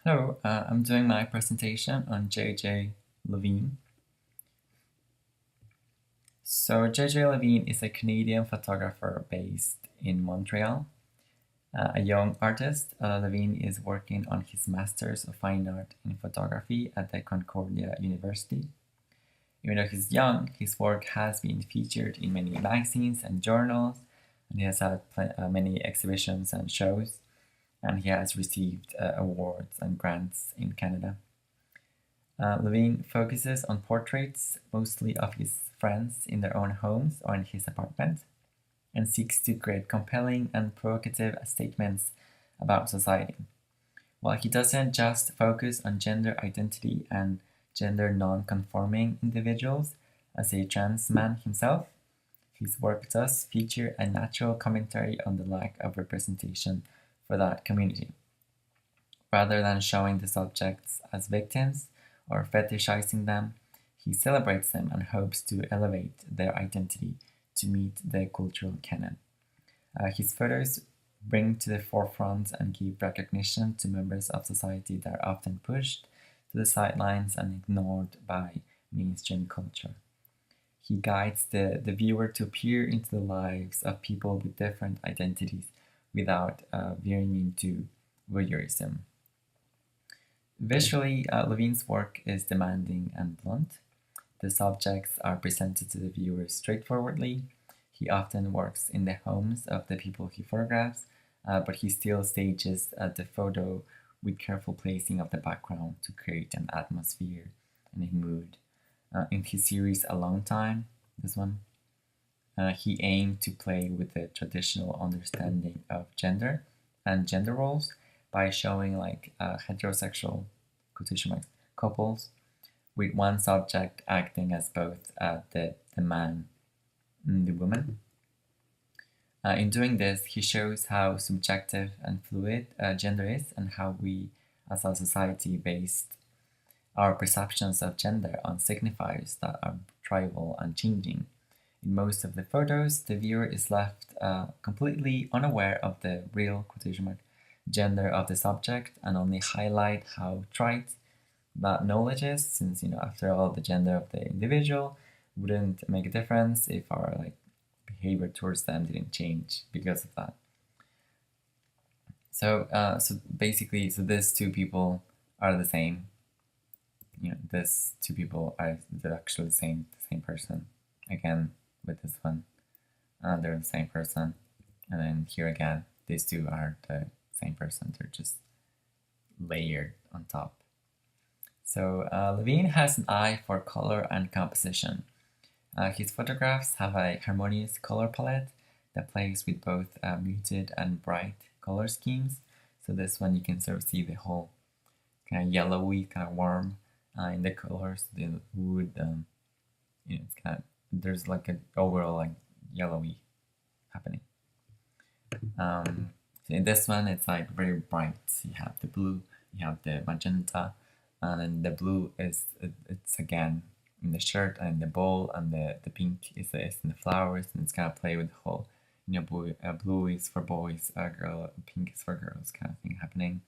Hello, I'm doing my presentation on J.J. Levine. So J.J. Levine is a Canadian photographer based in Montreal. A young artist, Levine is working on his Master's of Fine Art in Photography at the Concordia University. Even though he's young, his work has been featured in many magazines and journals, and he has had many exhibitions and shows, and he has received awards and grants in Canada. Levine focuses on portraits, mostly of his friends in their own homes or in his apartment, and seeks to create compelling and provocative statements about society. While he doesn't just focus on gender identity and gender non-conforming individuals, as a trans man himself, his work does feature a natural commentary on the lack of representation for that community. Rather than showing the subjects as victims or fetishizing them, he celebrates them and hopes to elevate their identity to meet the cultural canon. His photos bring to the forefront and give recognition to members of society that are often pushed to the sidelines and ignored by mainstream culture. He guides the viewer to peer into the lives of people with different identities without veering into voyeurism. Visually, Levine's work is demanding and blunt. The subjects are presented to the viewer straightforwardly. He often works in the homes of the people he photographs, but he still stages the photo with careful placing of the background to create an atmosphere and a mood. In his series A Long Time, this one, he aimed to play with the traditional understanding of gender and gender roles by showing like heterosexual quotation marks couples with one subject acting as both the man and the woman. In doing this, he shows how subjective and fluid gender is and how we as a society based our perceptions of gender on signifiers that are tribal and changing. In most of the photos, the viewer is left completely unaware of the real quotation mark gender of the subject and only highlight how trite that knowledge is, since after all the gender of the individual wouldn't make a difference if our behavior towards them didn't change because of that. So basically, these two people are the same. These two people are actually the same person. Again, with this one, they're the same person, and then here again, these two are the same person. They're just layered on top. So Levine has an eye for color and composition. His photographs have a harmonious color palette that plays with both muted and bright color schemes. So this one you can sort of see the whole kind of yellowy, kind of warm in the colors. The wood, it's kind of, there's like an overall like yellowy happening. So in this one, it's like very bright. You have the blue, you have the magenta, and then the blue it's again in the shirt and the bowl, and the pink is in the flowers, and it's kind of play with the whole, blue is for boys, girl, pink is for girls kind of thing happening.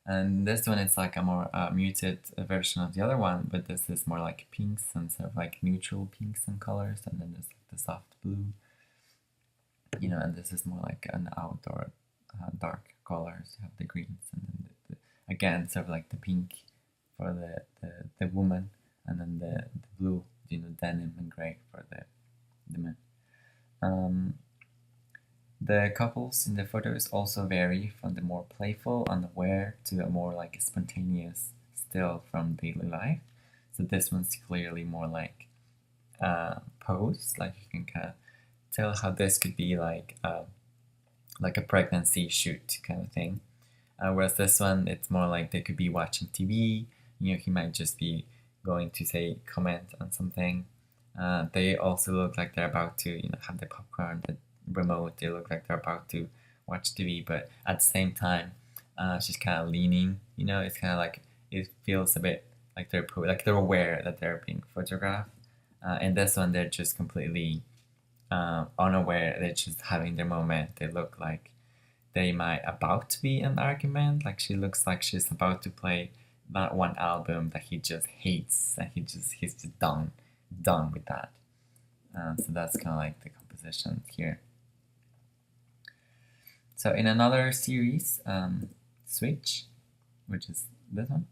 And this one it's like a more muted version of the other one, but this is more like pinks and sort of like neutral pinks and colors, and then there's like the soft blue, and this is more like an outdoor dark colors. You have the greens, and then again sort of like the pink for the woman, and then the blue, denim and gray for the men. The couples in the photos also vary from the more playful, unaware to a more like spontaneous still from daily life. So this one's clearly more like posed, like you can kind of tell how this could be like a pregnancy shoot kind of thing. Whereas this one, it's more like they could be watching TV. He might just be going to say comment on something. They also look like they're about to have the popcorn, the remote. They look like they're about to watch TV, but at the same time, she's kind of leaning. It's kind of like it feels a bit like they're aware that they're being photographed. And this one, they're just completely unaware. They're just having their moment. They look like they might about to be an argument. Like she looks like she's about to play that one album that he just hates, and he's just done with that. So that's kind of like the composition here. So in another series, Switch, which is this one,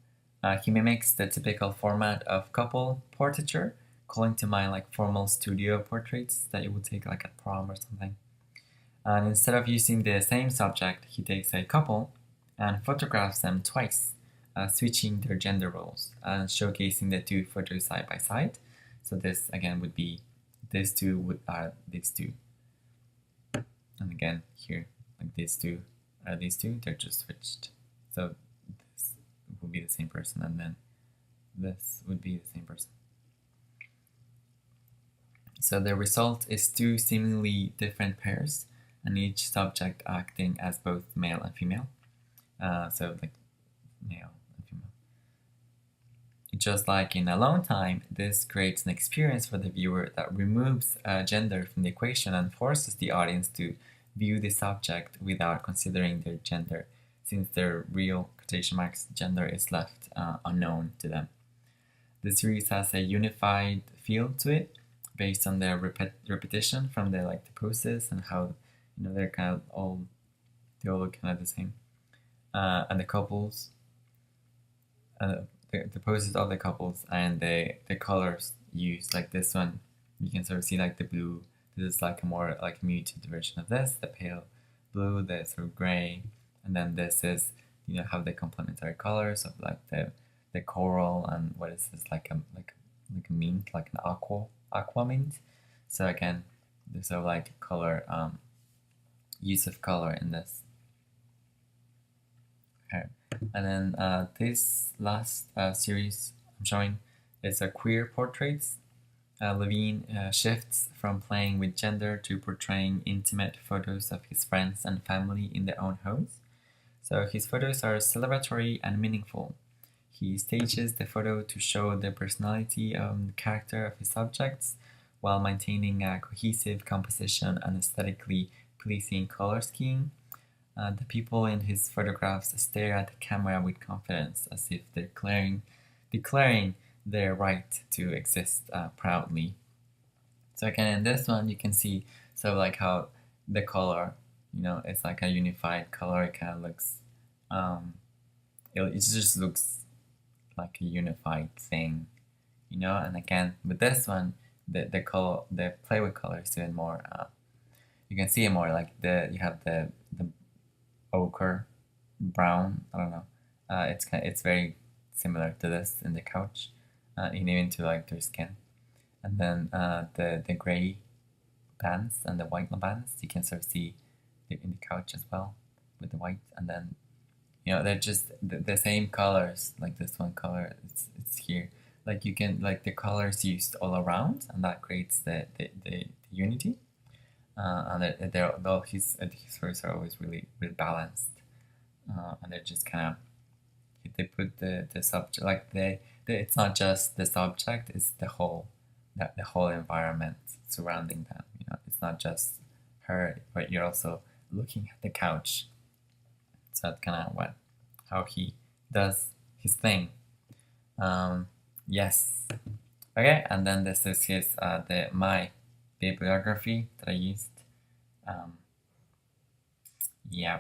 he mimics the typical format of couple portraiture, calling to mind like formal studio portraits that you would take like at prom or something. And instead of using the same subject, he takes a couple and photographs them twice, switching their gender roles and showcasing the two photos side by side. So this again would be these two are these two, and again here like these two are these two. They're just switched. So this would be the same person, and then this would be the same person. So the result is two seemingly different pairs, and each subject acting as both male and female. So like male and female. Just like in Alone Time, this creates an experience for the viewer that removes gender from the equation and forces the audience to view the subject without considering their gender, since their real quotation marks gender is left unknown to them. The series has a unified feel to it, based on the repetition from the like the poses and how they're kind of they all look kind of the same, and the couples, the poses of the couples and the colors used. Like this one, you can sort of see like the blue. This is like a more like muted version of this, the pale blue, the sort of gray, and then this is have the complementary colors of like the coral, and what is this like a mint, like an aqua mint. So again, there's sort of like color use of color in this. Okay. And then this last series I'm showing is a queer portraits. Levine shifts from playing with gender to portraying intimate photos of his friends and family in their own homes. So his photos are celebratory and meaningful. He stages the photo to show the personality and the character of his subjects, while maintaining a cohesive composition and aesthetically pleasing color scheme. The people in his photographs stare at the camera with confidence, as if declaring their right to exist proudly. So again, in this one, you can see like how the color, it's like a unified color. It kind of looks, it just looks like a unified thing, And again, with this one, the color, the play with colors even more. You can see it more like you have the ochre brown. I don't know. It's very similar to this in the couch, even to like their skin, and then the gray bands and the white bands you can sort of see in the couch as well with the white, and then they're just the same colors. Like this one color, it's here. Like you can like the colors used all around, and that creates the unity. And his works are always really balanced, and they're just kind of they put the subject like it's not just the subject, it's the whole environment surrounding them. It's not just her, but you're also looking at the couch. So that's kind of how he does his thing. Yes. Okay, and then this is his my bibliography that I used. Yeah.